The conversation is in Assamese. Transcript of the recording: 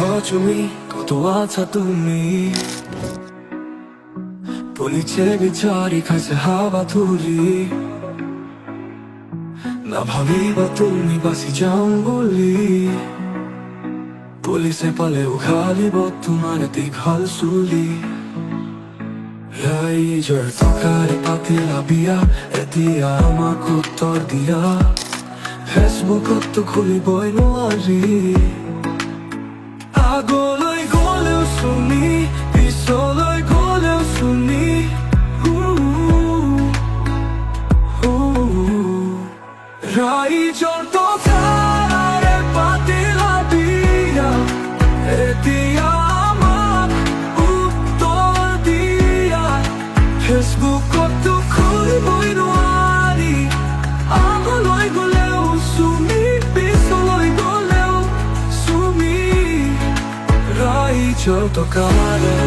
তুমি কত আছা তুমি পলিছে বিচারি খাইছে হাওয়া ধুলি না ভাবিবা তুমি বাসি যাও বলি পুলিশে পালে উঘালিব তোমাৰ দীঘল চুলি ৰাইজৰ টকাৰে পাতিলা বিয়া এতিয়া আমাক উত্তৰ দিয়া ফেচবুকতো খুলিবই নোৱাৰি আগলৈ গলেও শুনি পিছলৈ গলেও শুনি ৰাইজৰ টকাৰে পাতিলা বিয়া এতিয়া আমাক উত্তৰ দিয়া ফেচবুকতো খুলিবই নোৱাৰি আগলৈ গলেও শুনি পিছলৈ গলেও শুনি ৰাইজৰ টকাৰে